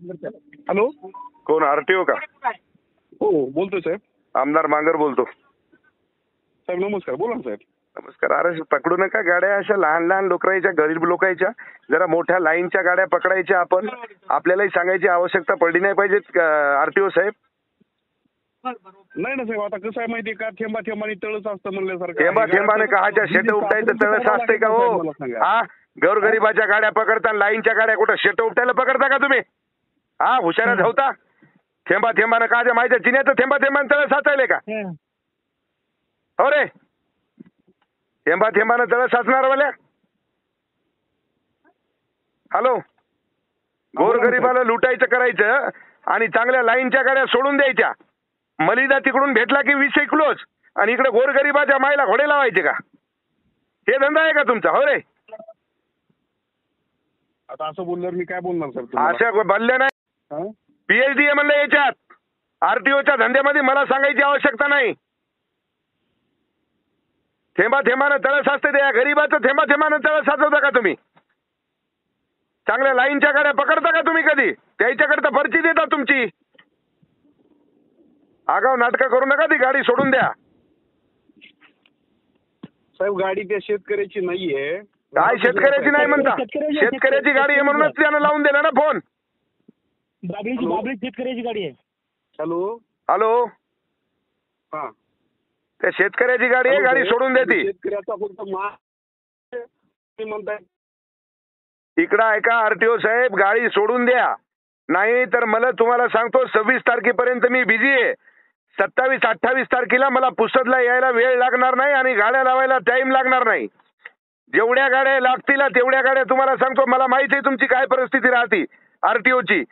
Hello, कोण RTO का? हो बोलतोय साहेब. आमदार मांगर बोलतो. साहेब नमस्कार, बोला ना साहेब. नमस्कार. अरे पकडू नका गाड्या अशा लहान लहान लोकांच्या, गरीब लोकांच्या. जरा मोठ्या लाईनच्या गाड्या पकडायच्या. आपण आपल्यालाही सांगायची आवश्यकता पडली नाही पाहिजे आरटीओ साहेब. नाही ना साहेब, आता कसं आहे माहितीये का, थेंबा थेंबाने तळच असतं म्हणल्यासारखं. थेंबा थेंबाने काहाच्या शेट उपटायचं तळस असते का हो? हा, गोरगरिबाच्या गाड्या पकडता, लाईनच्या गाड्या कुठं शेट उपटायला पकडता का तुम्ही? हा, हुशारा धावता. थेंबा थेंबाने काहाच्या माहिती चिन्याचं थेंबा थेंबाने तळस साचायले का? हो रे, थेंबा थेंबाने तळस साचणार वाल्या. हॅलो, गोरगरिबाला लुटायचं करायचं आणि चांगल्या लाईनच्या गाड्या सोडून द्यायच्या. मलिदा तिकडून भेटला की 20 किलोच आणि इकडे गोरगरिबाच्या मायला घोडे लावायचे का? हे धंदा आहे का तुमचा? हो रे, आता असं बोलल्यावर मी काय बोलणार साहेब? अशा बोलल्या नाही. पीएचडी आहे म्हणलं याच्यात. आरटीओच्या धंद्यामध्ये मला सांगायची आवश्यकता नाही. थेंबा थेंबानं तळस असते त्या गरीबाचं. थेंबा थेंबानं तळस साचवता का तुम्ही? चांगल्या लाईनच्या गाड्या पकडता का तुम्ही कधी? त्याच्याकडे तर पर्ची देता तुमची. आगाव नाटकं करू नका. ती गाडी सोडून द्या साहेब. गाडी त्या शेतकऱ्याची नाहीये. काय शेतकऱ्याची नाही म्हणता? शेतकऱ्याची गाडी आहे म्हणूनच त्यानं लावून दिला ना फोन. बाबळी शेतकऱ्याची गाडी आहे. हॅलो हॅलो, हा, त्या शेतकऱ्याची गाडी आहे. गाडी सोडून देते. शेतकऱ्याचा फक्त म्हणताय. इकडं ऐका आरटीओ साहेब, गाडी सोडून द्या. नाही तर मला तुम्हाला सांगतो 26 तारखेपर्यंत मी बिझी आहे. 27-28 तारखेला मला पुसदला यायला वेळ लागणार नाही आणि गाड्या लावायला टाइम लागणार नाही. जेवढ्या गाड्या लागतील तेवढ्या गाड्या तुम्हाला सांगतो. मला माहिती आहे तुमची काय परिस्थिती राहते आरटीओची.